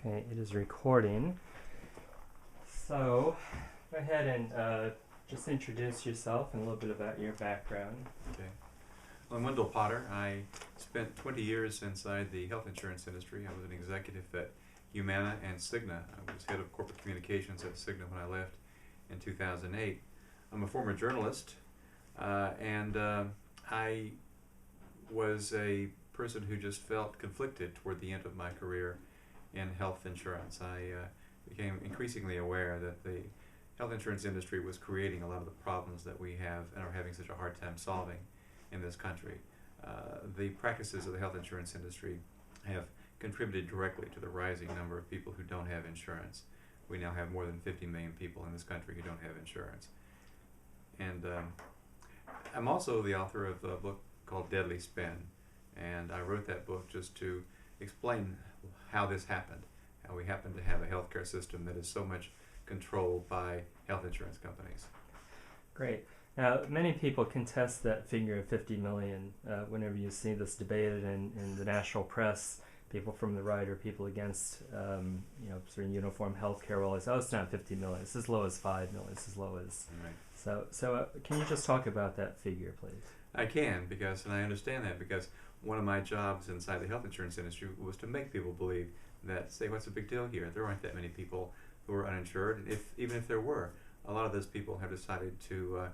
Okay, it is recording. So, go ahead and just introduce yourself and a little bit about your background. Okay. Well, I'm Wendell Potter. I spent 20 years inside the health insurance industry. I was an executive at Humana and Cigna. I was head of corporate communications at Cigna when I left in 2008. I'm a former journalist, and I was a person who just felt conflicted toward the end of my career in health insurance. I became increasingly aware that the health insurance industry was creating a lot of the problems that we have and are having such a hard time solving in this country. The practices of the health insurance industry have contributed directly to the rising number of people who don't have insurance. We now have more than 50 million people in this country who don't have insurance. And I'm also the author of a book called Deadly Spin, and I wrote that book just to explain how this happened, how we happen to have a healthcare system that is so much controlled by health insurance companies. Great. Now, many people contest that figure of 50 million whenever you see this debated in the national press. People from the right or people against, sort of uniform healthcare will always say, oh, it's not 50 million. It's as low as 5 million. It's as low as... Right. So can you just talk about that figure, please? I can, and I understand that because one of my jobs inside the health insurance industry was to make people believe that, say, what's the big deal here? There aren't that many people who are uninsured. Even if there were, a lot of those people have decided to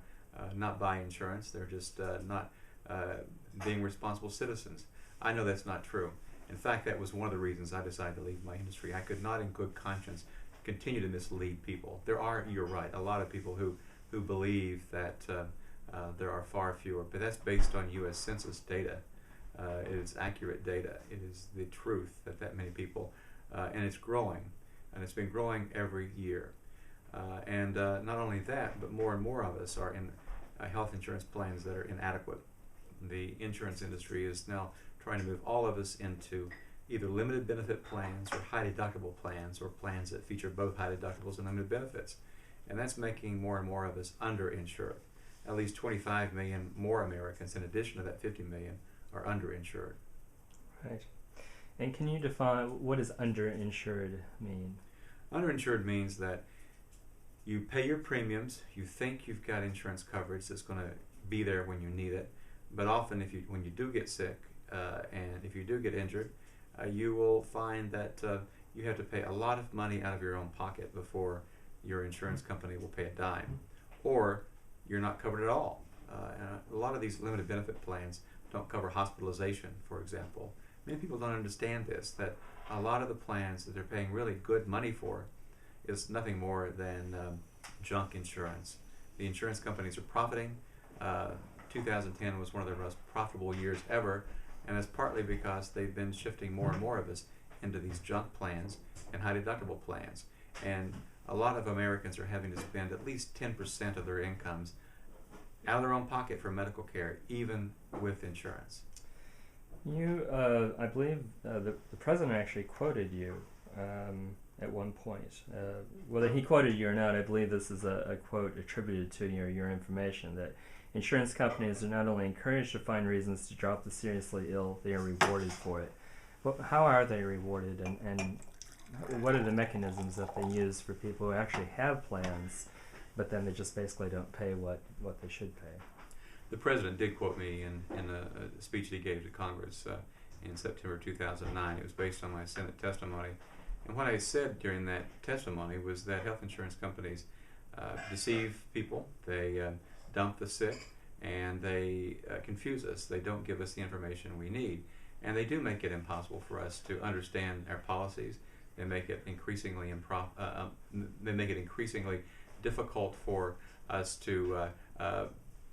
not buy insurance. They're just not being responsible citizens. I know that's not true. In fact, that was one of the reasons I decided to leave my industry. I could not in good conscience continue to mislead people. There are, you're right, a lot of people who believe that there are far fewer, but that's based on U.S. Census data. It is accurate data. It is the truth that many people, and it's growing, and it's been growing every year. And not only that, but more and more of us are in health insurance plans that are inadequate. The insurance industry is now trying to move all of us into either limited benefit plans or high deductible plans, or plans that feature both high deductibles and limited benefits. And that's making more and more of us underinsured. At least 25 million more Americans, in addition to that 50 million, are underinsured. Right. And can you define what does underinsured mean? Underinsured means that you pay your premiums, you think you've got insurance coverage that's going to be there when you need it, but often when you do get sick and if you do get injured, you will find that you have to pay a lot of money out of your own pocket before your insurance company will pay a dime, or you're not covered at all. And a lot of these limited benefit plans don't cover hospitalization, for example. Many people don't understand this, that a lot of the plans that they're paying really good money for is nothing more than junk insurance. The insurance companies are profiting. 2010 was one of their most profitable years ever, and that's partly because they've been shifting more and more of us into these junk plans and high deductible plans. And a lot of Americans are having to spend at least 10% of their incomes out of their own pocket for medical care, even with insurance. You, I believe the president actually quoted you at one point. Whether he quoted you or not, I believe this is a quote attributed to your information, that insurance companies are not only encouraged to find reasons to drop the seriously ill, they are rewarded for it. Well, how are they rewarded, and what are the mechanisms that they use for people who actually have plans, but then they just basically don't pay what they should pay? The president did quote me in a speech that he gave to Congress in September 2009. It was based on my Senate testimony. And what I said during that testimony was that health insurance companies deceive people, they dump the sick, and they confuse us. They don't give us the information we need. And they do make it impossible for us to understand our policies. They make it increasingly difficult for us to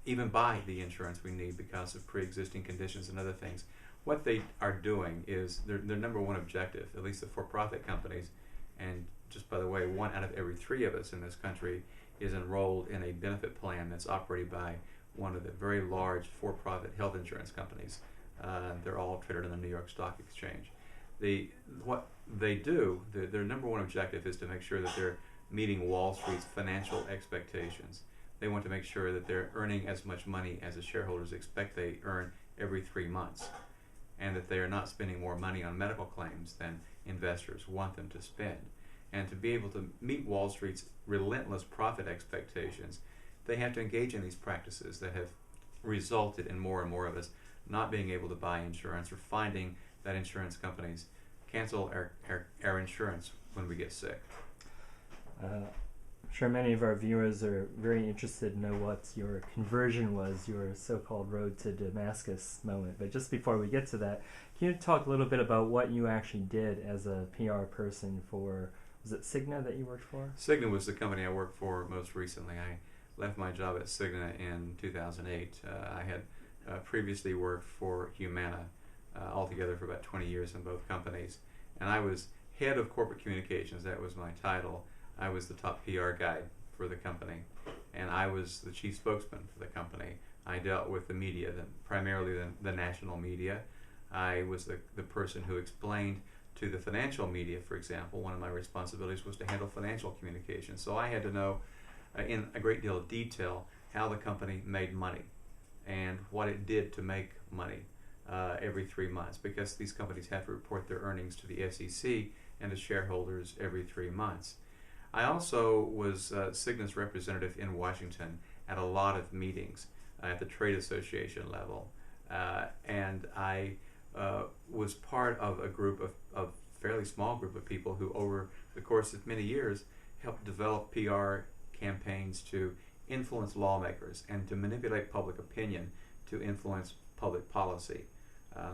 even buy the insurance we need because of pre-existing conditions and other things. What they are doing is their number one objective, at least the for-profit companies, and just by the way, 1 out of every 3 of us in this country is enrolled in a benefit plan that's operated by one of the very large for-profit health insurance companies. They're all traded on the New York Stock Exchange. What they do, their number one objective is to make sure that they're meeting Wall Street's financial expectations. They want to make sure that they're earning as much money as the shareholders expect they earn every 3 months, and that they are not spending more money on medical claims than investors want them to spend. And to be able to meet Wall Street's relentless profit expectations, they have to engage in these practices that have resulted in more and more of us not being able to buy insurance, or finding that insurance companies cancel our insurance when we get sick. I'm sure many of our viewers are very interested to know what your conversion was, your so-called road to Damascus moment. But just before we get to that, can you talk a little bit about what you actually did as a PR person for, was it Cigna that you worked for? Cigna was the company I worked for most recently. I left my job at Cigna in 2008. I had previously worked for Humana altogether for about 20 years in both companies. And I was head of corporate communications. That was my title. I was the top PR guy for the company, and I was the chief spokesman for the company. I dealt with the media, primarily the national media. I was the person who explained to the financial media, for example. One of my responsibilities was to handle financial communications. So I had to know in a great deal of detail how the company made money and what it did to make money every 3 months, because these companies have to report their earnings to the SEC and to shareholders every 3 months. I also was Cigna's representative in Washington at a lot of meetings at the trade association level, and I was part of a group of fairly small group of people who, over the course of many years, helped develop PR campaigns to influence lawmakers and to manipulate public opinion to influence public policy.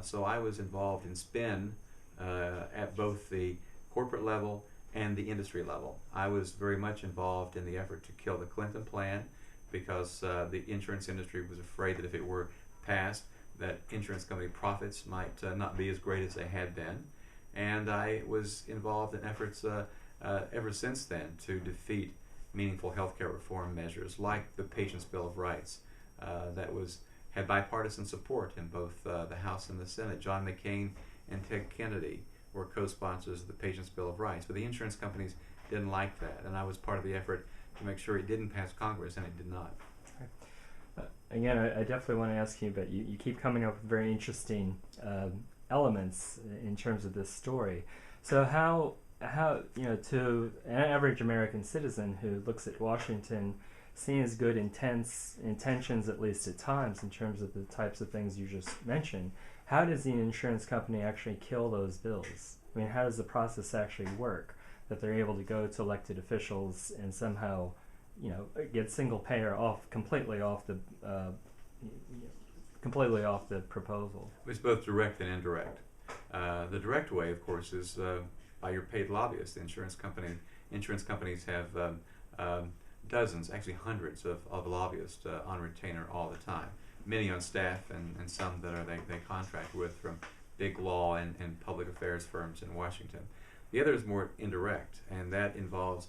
So I was involved in spin at both the corporate level and the industry level. I was very much involved in the effort to kill the Clinton plan, because the insurance industry was afraid that if it were passed, that insurance company profits might not be as great as they had been. And I was involved in efforts ever since then to defeat meaningful healthcare reform measures like the Patient's Bill of Rights that had bipartisan support in both the House and the Senate. John McCain and Ted Kennedy were co-sponsors of the Patient's Bill of Rights, but the insurance companies didn't like that, and I was part of the effort to make sure it didn't pass Congress, and it did not. Again, I definitely want to ask you, but you keep coming up with very interesting elements in terms of this story. So how to an average American citizen who looks at Washington, seeing as good intentions, at least at times, in terms of the types of things you just mentioned, how does the insurance company actually kill those bills? I mean, how does the process actually work, that they're able to go to elected officials and somehow, get single payer completely off the proposal? It's both direct and indirect. The direct way, of course, is by your paid lobbyists. Insurance companies have dozens, actually hundreds of lobbyists on retainer all the time. Many on staff, and some that they contract with from big law and public affairs firms in Washington. The other is more indirect, and that involves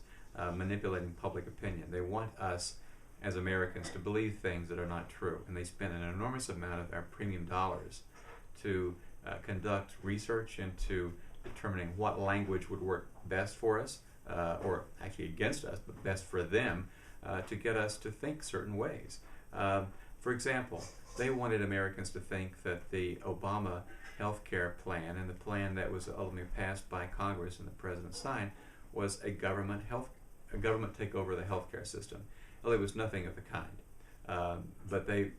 manipulating public opinion. They want us as Americans to believe things that are not true, and they spend an enormous amount of our premium dollars to conduct research into determining what language would work best for us, or actually against us, but best for them, to get us to think certain ways. For example, they wanted Americans to think that the Obama health care plan, and the plan that was ultimately passed by Congress and the President signed, was a government takeover of the healthcare system. Well, it was nothing of the kind. But they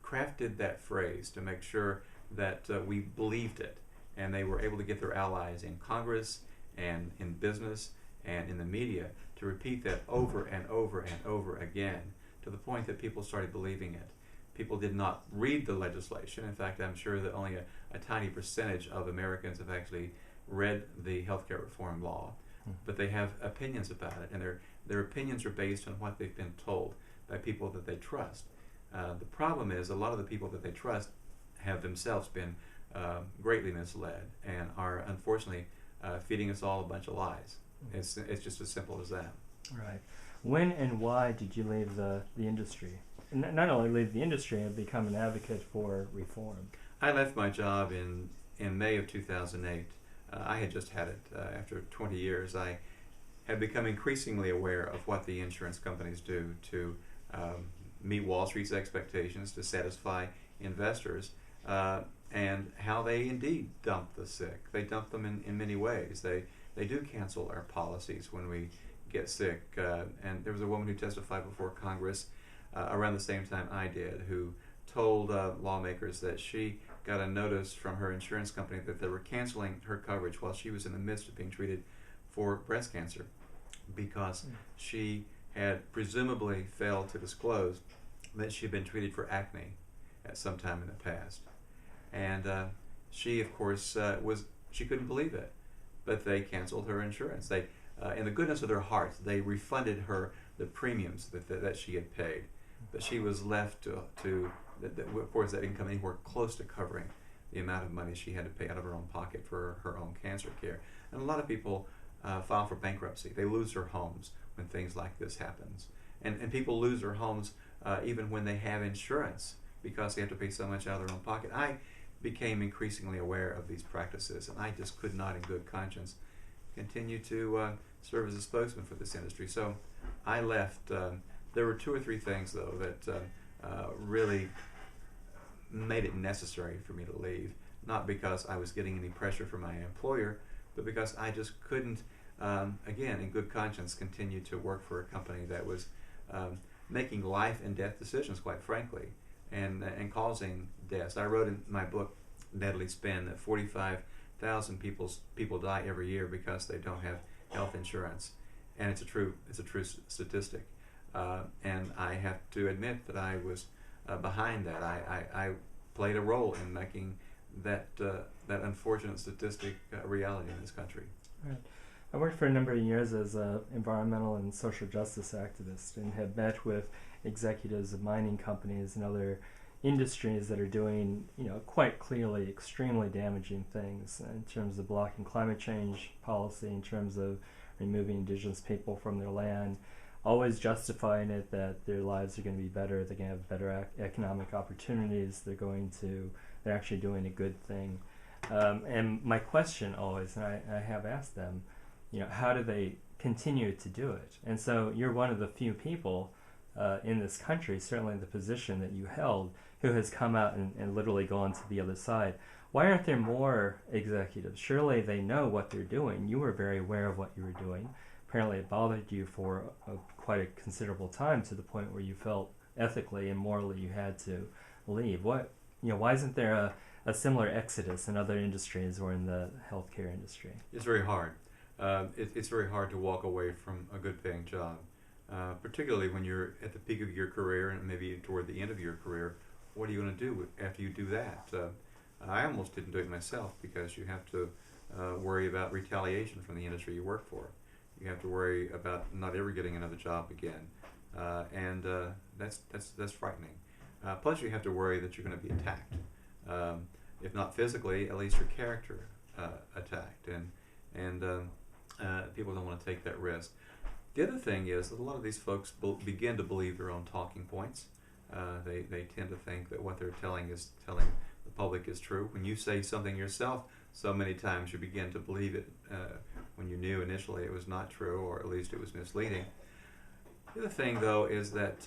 crafted that phrase to make sure that we believed it, and they were able to get their allies in Congress and in business and in the media to repeat that over and over and over again, to the point that people started believing it. People did not read the legislation. In fact, I'm sure that only a tiny percentage of Americans have actually read the healthcare reform law, but they have opinions about it, and their opinions are based on what they've been told by people that they trust. The problem is, a lot of the people that they trust have themselves been greatly misled and are unfortunately feeding us all a bunch of lies. It's just as simple as that. Right. When and why did you leave the industry? Not only leave the industry, and become an advocate for reform. I left my job in May of 2008. I had just had it after 20 years. I had become increasingly aware of what the insurance companies do to meet Wall Street's expectations, to satisfy investors. and how they indeed dump the sick. They dump them in many ways. They do cancel our policies when we get sick. And there was a woman who testified before Congress around the same time I did, who told lawmakers that she got a notice from her insurance company that they were canceling her coverage while she was in the midst of being treated for breast cancer because she had presumably failed to disclose that she had been treated for acne at some time in the past. And she, of course, she couldn't believe it, but they canceled her insurance. They, in the goodness of their hearts, they refunded her the premiums that she had paid, but she was left of course, that didn't come anywhere close to covering the amount of money she had to pay out of her own pocket for her own cancer care. And a lot of people file for bankruptcy. They lose their homes when things like this happens. And people lose their homes even when they have insurance because they have to pay so much out of their own pocket. I became increasingly aware of these practices, and I just could not in good conscience continue to serve as a spokesman for this industry. So I left. There were 2 or 3 things, though, that really made it necessary for me to leave, not because I was getting any pressure from my employer, but because I just couldn't, again, in good conscience, continue to work for a company that was making life and death decisions, quite frankly, and causing deaths. I wrote in my book, Deadly Spin, that 45,000 people die every year because they don't have health insurance, and it's a true statistic. And I have to admit that I was behind that. I played a role in making that unfortunate statistic a reality in this country. Right. I worked for a number of years as an environmental and social justice activist, and have met with executives of mining companies and other industries that are doing, quite clearly extremely damaging things in terms of blocking climate change policy, in terms of removing indigenous people from their land, always justifying it that their lives are going to be better, they're going to have better economic opportunities, they're actually doing a good thing. And my question always, and I have asked them, how do they continue to do it? And so you're one of the few people in this country, certainly in the position that you held, who has come out and literally gone to the other side. Why aren't there more executives? Surely they know what they're doing. You were very aware of what you were doing. Apparently it bothered you for quite a considerable time, to the point where you felt ethically and morally you had to leave. Why isn't there a similar exodus in other industries or in the healthcare industry? It's very hard. It's very hard to walk away from a good paying job, particularly when you're at the peak of your career and maybe toward the end of your career. What are you going to do after you do that? I almost didn't do it myself, because you have to worry about retaliation from the industry you work for. You have to worry about not ever getting another job again, and that's frightening. Plus, you have to worry that you're going to be attacked, if not physically, at least your character attacked, and people don't want to take that risk. The other thing is that a lot of these folks begin to believe their own talking points. They tend to think that what they're telling the public is true. When you say something yourself so many times, you begin to believe it when you knew initially it was not true, or at least it was misleading. The other thing, though, is that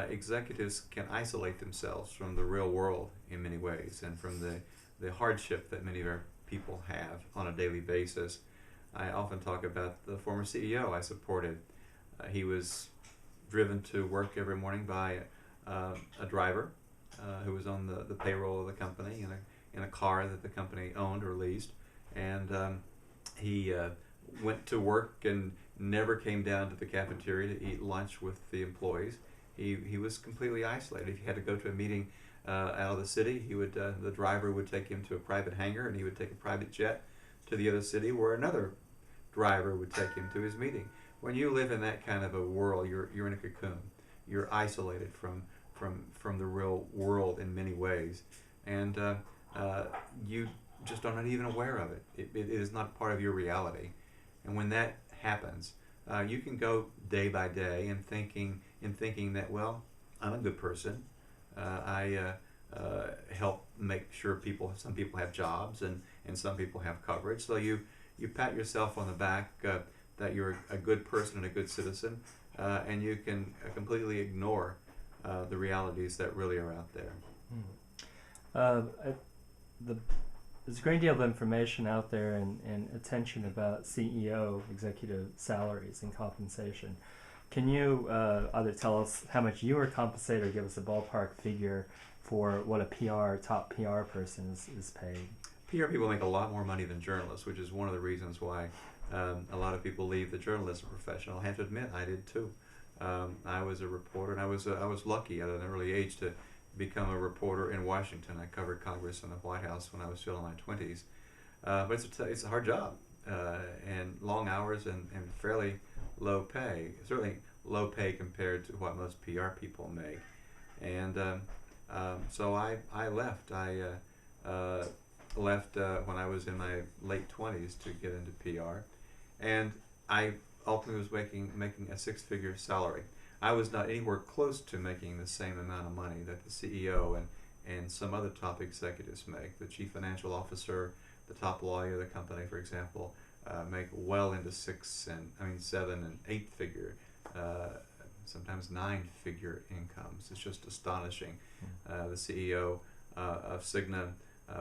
executives can isolate themselves from the real world in many ways, and from the hardship that many of our people have on a daily basis. I often talk about the former CEO I supported. He was driven to work every morning by a driver who was on the payroll of the company in a car that the company owned or leased, and he went to work and never came down to the cafeteria to eat lunch with the employees. He was completely isolated. If he had to go to a meeting out of the city, the driver would take him to a private hangar, and he would take a private jet to the other city, where another driver would take him to his meeting. When you live in that kind of a world, you're in a cocoon. You're isolated from the real world in many ways, and you just are not even aware of it. It is not part of your reality. And when that happens, you can go day by day in thinking that, well, I'm a good person. I help make sure some people have jobs, and some people have coverage. So you pat yourself on the back that you're a good person and a good citizen, and you can completely ignore the realities that really are out there. the there's a great deal of information out there and attention about CEO executive salaries and compensation. Can you either tell us how much you were compensated or give us a ballpark figure for what a top PR person is paid? PR people make a lot more money than journalists, which is one of the reasons why a lot of people leave the journalism profession. I'll have to admit, I did too. I was a reporter, and I was lucky at an early age to become a reporter in Washington. I covered Congress and the White House when I was still in my 20s. But it's a hard job, and long hours and fairly low pay. Certainly low pay compared to what most PR people make. And so I left. I left when I was in my late 20s to get into PR, and I ultimately was making a six-figure salary. I was not anywhere close to making the same amount of money that the CEO and some other top executives make. The chief financial officer, the top lawyer of the company, for example, make well into seven and eight figure, sometimes nine-figure incomes. It's just astonishing. The CEO of Cigna,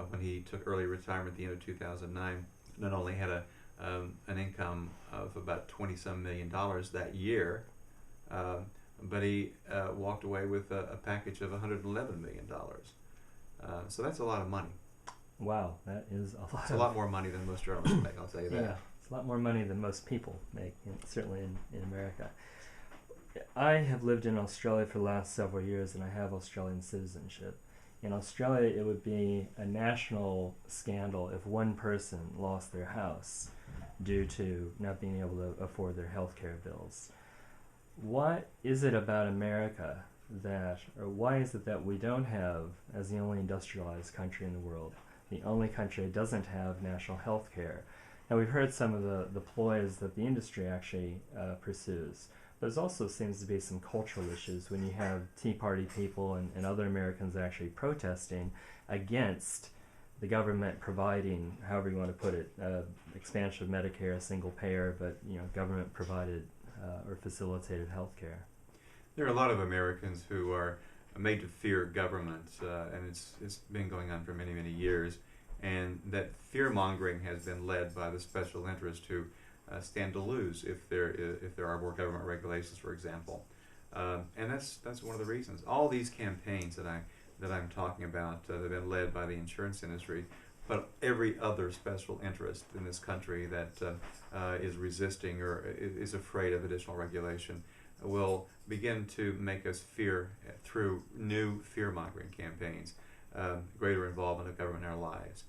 when he took early retirement at the end of 2009, not only had an income of about $20-some million that year, but he walked away with a package of $111 million. So that's a lot of money. Wow, that is a lot. It's a lot more money than most journalists make, I'll tell you that. Yeah, it's a lot more money than most people make, certainly in America. I have lived in Australia for the last several years, and I have Australian citizenship. In Australia, it would be a national scandal if one person lost their house due to not being able to afford their health care bills. What is it about America or why is it that we don't have, as the only industrialized country in the world, the only country that doesn't have national health care? Now, we've heard some of the ploys that the industry actually pursues. There's also seems to be some cultural issues when you have Tea Party people and other Americans actually protesting against the government providing, however you want to put it, expansion of Medicare, single payer, but government provided or facilitated health care. There are a lot of Americans who are made to fear government, and it's been going on for many, many years. And that fear-mongering has been led by the special interest who stand to lose if there are more government regulations, for example. And that's one of the reasons. All these campaigns that I'm talking about that have been led by the insurance industry, but every other special interest in this country that is resisting or is afraid of additional regulation will begin to make us fear through new fear-mongering campaigns, greater involvement of government in our lives.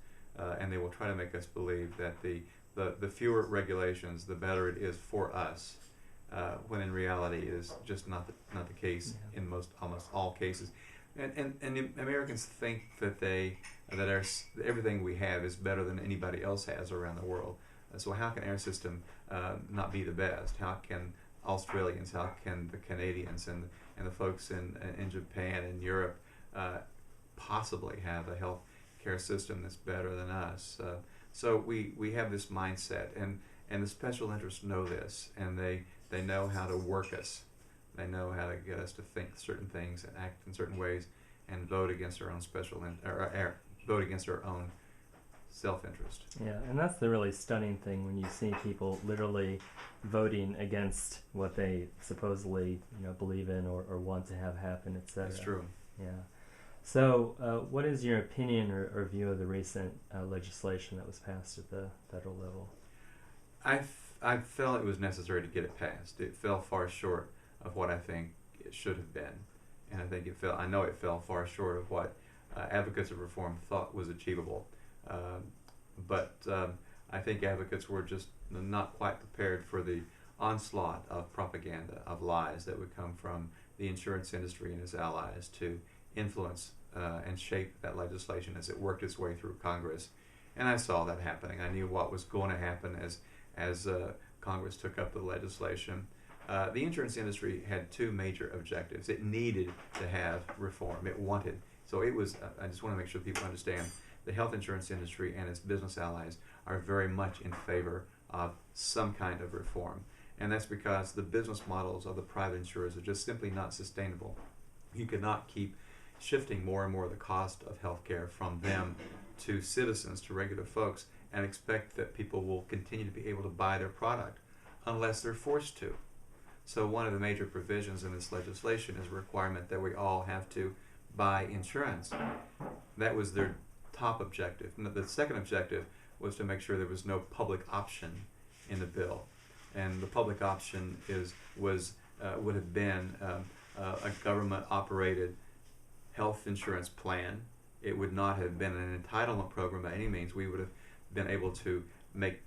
And they will try to make us believe that the fewer regulations, the better it is for us, when in reality it is just not the case in almost all cases. And the Americans think that everything we have is better than anybody else has around the world. So how can our system not be the best? How can Australians, how can the Canadians and the folks in Japan and Europe possibly have a health care system that's better than us? So we have this mindset, and the special interests know this, and they know how to work us. They know how to get us to think certain things and act in certain ways, and vote against our own vote against our own self-interest. Yeah, and that's the really stunning thing when you see people literally voting against what they supposedly believe in or want to have happen, etc. That's true. Yeah. So, what is your opinion or view of the recent legislation that was passed at the federal level? I felt it was necessary to get it passed. It fell far short of what I think it should have been, and I know it fell far short of what advocates of reform thought was achievable. But I think advocates were just not quite prepared for the onslaught of propaganda, of lies that would come from the insurance industry and its allies to influence and shape that legislation as it worked its way through Congress. And I saw that happening. I knew what was going to happen as Congress took up the legislation. The insurance industry had two major objectives. It needed to have reform. It wanted. So it was, I just want to make sure people understand, the health insurance industry and its business allies are very much in favor of some kind of reform. And that's because the business models of the private insurers are just simply not sustainable. You cannot keep shifting more and more of the cost of health care from them to citizens, to regular folks, and expect that people will continue to be able to buy their product unless they're forced to. So one of the major provisions in this legislation is a requirement that we all have to buy insurance. That was their top objective. And the second objective was to make sure there was no public option in the bill. And the public option would have been a government-operated health insurance plan. It would not have been an entitlement program by any means. We would have been able to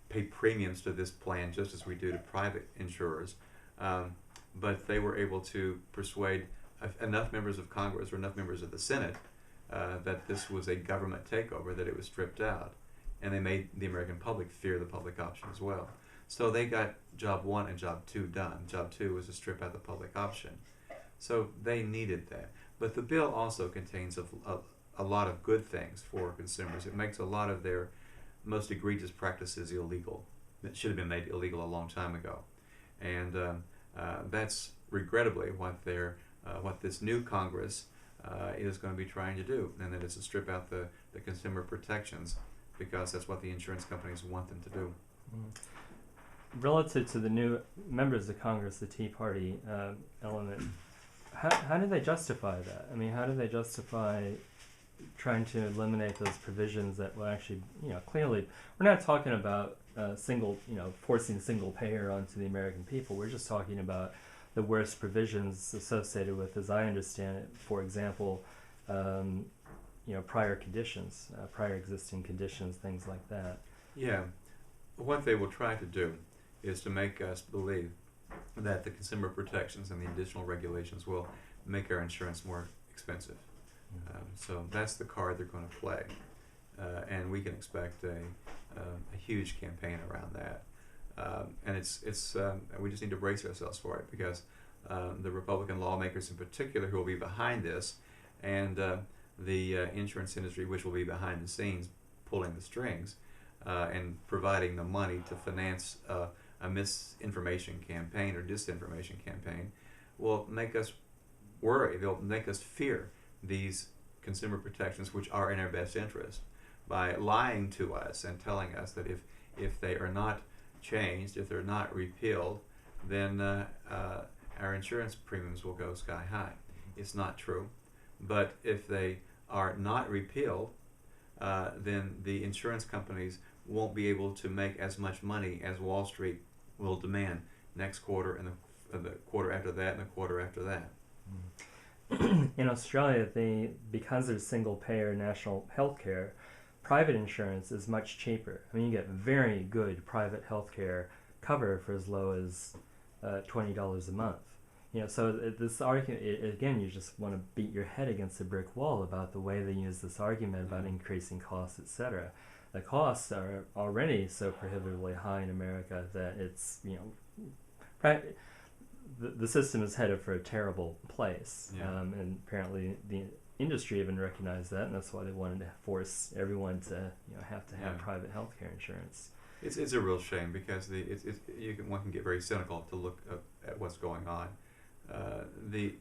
pay premiums to this plan just as we do to private insurers. But they were able to persuade enough members of Congress or enough members of the Senate that this was a government takeover, that it was stripped out. And they made the American public fear the public option as well. So they got job 1 and job 2 done. Job 2 was to strip out the public option. So they needed that. But the bill also contains a lot of good things for consumers. It makes a lot of their most egregious practices illegal that should have been made illegal a long time ago. And that's regrettably what this new Congress is going to be trying to do, and that is to strip out the consumer protections, because that's what the insurance companies want them to do. Relative to the new members of Congress, the Tea Party element, how do they justify that? I mean, how do they justify trying to eliminate those provisions that will actually, clearly, we're not talking about forcing single payer onto the American people. We're just talking about the worst provisions associated with, as I understand it, for example, prior conditions, prior existing conditions, things like that. Yeah. What they will try to do is to make us believe that the consumer protections and the additional regulations will make our insurance more expensive. So that's the card they're going to play. And we can expect a huge campaign around that. And we just need to brace ourselves for it, because the Republican lawmakers in particular who will be behind this, and the insurance industry, which will be behind the scenes pulling the strings and providing the money to finance a misinformation campaign or disinformation campaign, will make us worry. They'll make us fear these consumer protections, which are in our best interest, by lying to us and telling us that if they are not changed, if they're not repealed, then our insurance premiums will go sky high. It's not true. But if they are not repealed, then the insurance companies won't be able to make as much money as Wall Street will demand next quarter and the quarter after that and the quarter after that. In Australia, because there's single-payer national health care, private insurance is much cheaper. I mean, you get very good private health care cover for as low as $20 a month. So this argument, again, you just want to beat your head against a brick wall about the way they use this argument about increasing costs, etc. The costs are already so prohibitively high in America that it's, the system is headed for a terrible place. Yeah. And apparently the industry even recognized that, and that's why they wanted to force everyone to have to have private health care insurance. It's a real shame, because one can get very cynical to look at what's going on. The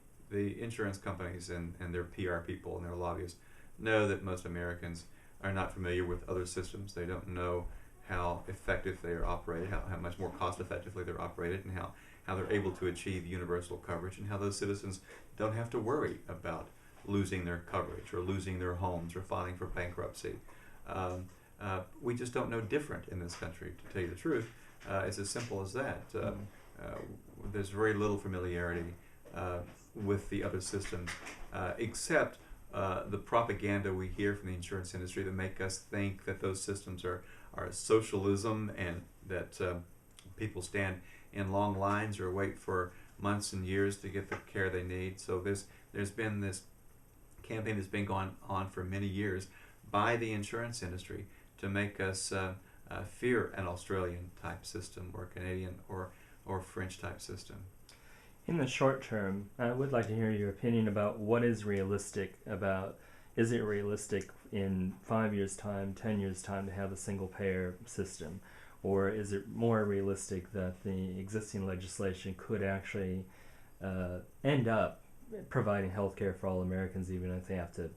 insurance companies and their PR people and their lobbyists know that most Americans are not familiar with other systems. They don't know how effective they are operated, how much more cost effectively they're operated, and how they're able to achieve universal coverage, and how those citizens don't have to worry about losing their coverage or losing their homes or filing for bankruptcy. We just don't know different in this country, to tell you the truth. It's as simple as that. There's very little familiarity with the other systems, except the propaganda we hear from the insurance industry that make us think that those systems are socialism, and that people stand in long lines or wait for months and years to get the care they need. So there's been this campaign that's been going on for many years by the insurance industry to make us fear an Australian type system, or Canadian or French type system. In the short term, I would like to hear your opinion about what is realistic about, is it realistic in 5 years' time, 10 years' time to have a single payer system? Or is it more realistic that the existing legislation could actually end up providing health care for all Americans, even if they have to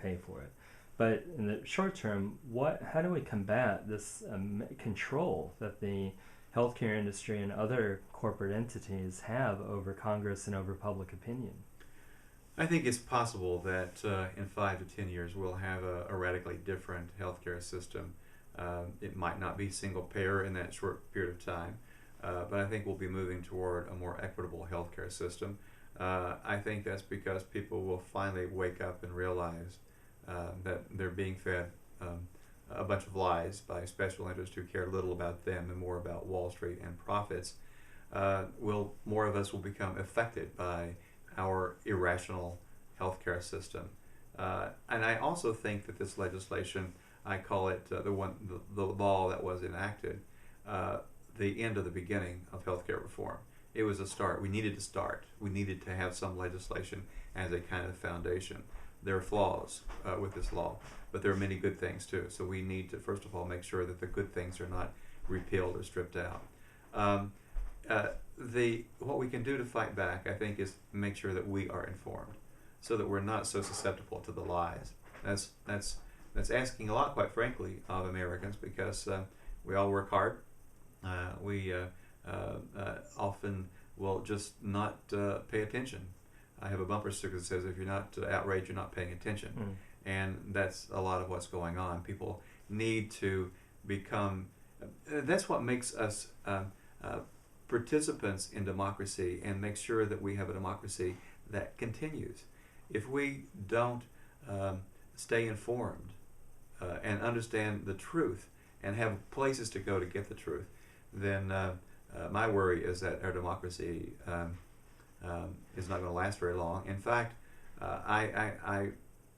pay for it? But in the short term, how do we combat this control that the healthcare industry and other corporate entities have over Congress and over public opinion? I think it's possible that in 5 to 10 years we'll have a radically different healthcare system. It might not be single payer in that short period of time, but I think we'll be moving toward a more equitable healthcare system. I think that's because people will finally wake up and realize that they're being fed a bunch of lies by special interests who care little about them and more about Wall Street and profits. More of us will become affected by our irrational healthcare system. And I also think that this legislation, I call it the law that was enacted, the end of the beginning of healthcare reform. It was a start. We needed to start. We needed to have some legislation as a kind of foundation. There are flaws with this law, but there are many good things too. So we need to, first of all, make sure that the good things are not repealed or stripped out. What we can do to fight back, I think, is make sure that we are informed, so that we're not so susceptible to the lies. That's asking a lot, quite frankly, of Americans, because we all work hard. We often will just not pay attention. I have a bumper sticker that says, "If you're not outraged, you're not paying attention," and that's a lot of what's going on. People need to become. That's what makes us participants in democracy and make sure that we have a democracy that continues. If we don't stay informed and understand the truth and have places to go to get the truth, then my worry is that our democracy is not going to last very long. In fact,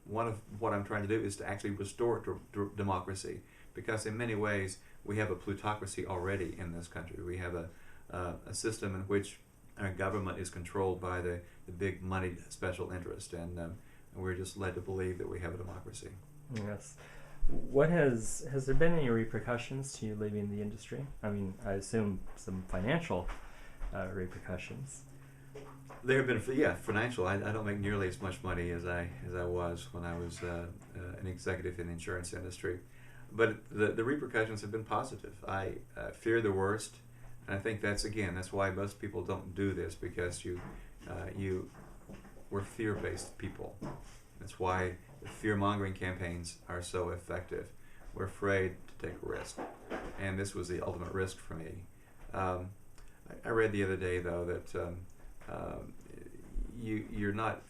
one of what I'm trying to do is to actually restore democracy, because in many ways we have a plutocracy already in this country. We have a system in which our government is controlled by the big moneyed special interest, and we're just led to believe that we have a democracy. Yes. Has there been any repercussions to you leaving the industry? I mean, I assume some financial repercussions. There have been, financial. I don't make nearly as much money as I was when I was an executive in the insurance industry, but the repercussions have been positive. I fear the worst, and I think that's why most people don't do this, because we're fear-based people. That's why the fear-mongering campaigns are so effective. We're afraid to take a risk, and this was the ultimate risk for me. I read the other day, though, that you're not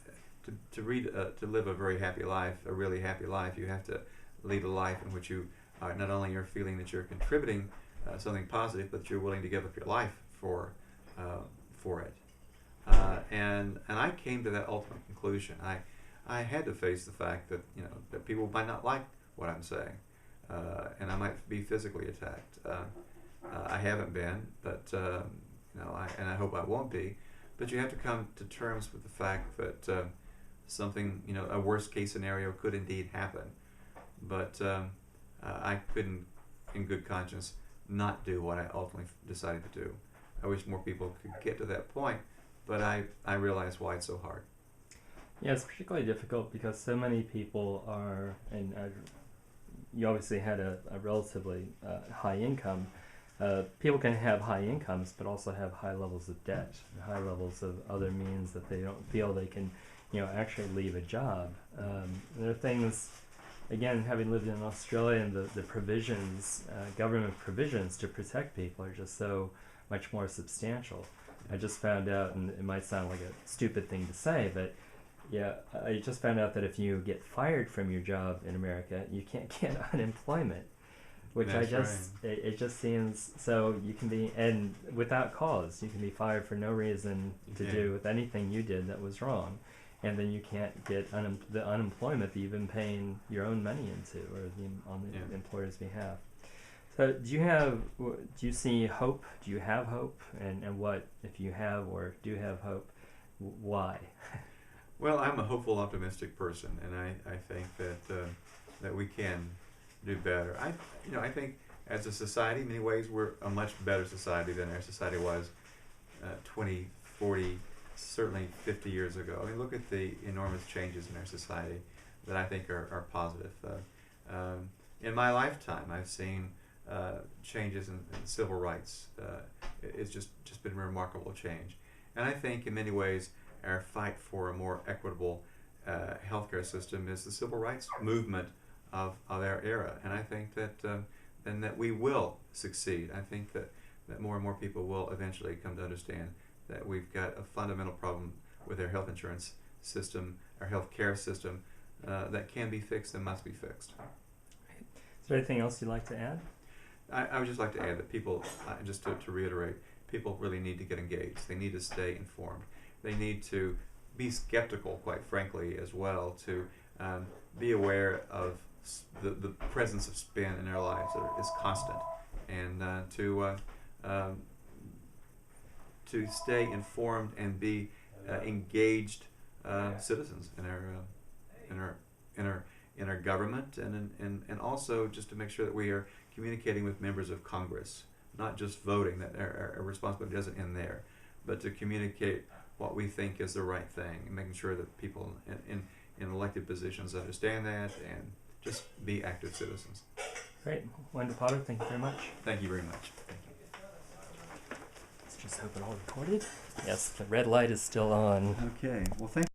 to live a very happy life, a really happy life. You have to lead a life in which you not only are feeling that you're contributing something positive, but you're willing to give up your life for it. And I came to that ultimate conclusion. I had to face the fact that that people might not like what I'm saying, and I might be physically attacked. I haven't been, but and I hope I won't be. But you have to come to terms with the fact that something, a worst case scenario could indeed happen. But I couldn't, in good conscience, not do what I ultimately decided to do. I wish more people could get to that point, but I realize why it's so hard. Yeah, it's particularly difficult because so many people are, and you obviously had a relatively high income. People can have high incomes, but also have high levels of debt, and high levels of other means that they don't feel they can, actually leave a job. There are things, again, having lived in Australia, and the provisions, government provisions to protect people are just so much more substantial. I just found out, and it might sound like a stupid thing to say, but I just found out that if you get fired from your job in America, you can't get unemployment. Which it just seems, so you can be, and without cause, you can be fired for no reason to do with anything you did that was wrong, and then you can't get the unemployment that you've been paying your own money into, or on the employer's behalf. So do you see hope? Do you have hope? And what, if you have or do have hope, why? Well, I'm a hopeful, optimistic person, and I think that we can do better. I think as a society, in many ways, we're a much better society than our society was 20, 40, certainly 50 years ago. I mean, look at the enormous changes in our society. that I think are positive. In my lifetime, I've seen changes in civil rights. It's just been a remarkable change. And I think in many ways our fight for a more equitable healthcare system is the civil rights movement of our era. And I think that that we will succeed. I think that more and more people will eventually come to understand that we've got a fundamental problem with our health insurance system, our health care system, that can be fixed and must be fixed. Is there anything else you'd like to add? I would just like to add that people, just to reiterate, people really need to get engaged. They need to stay informed. They need to be skeptical, quite frankly, as well, to be aware of the presence of spin in their lives that is constant, and to stay informed and be engaged citizens in our government, and also just to make sure that we are communicating with members of Congress, not just voting, that our responsibility doesn't end there, but to communicate what we think is the right thing, and making sure that people in elected positions understand that, and just be active citizens. Great. Wendell Potter, thank you very much. Thank you very much. Thank you. Let's just hope it all recorded. Yes, the red light is still on. Okay. Well, thank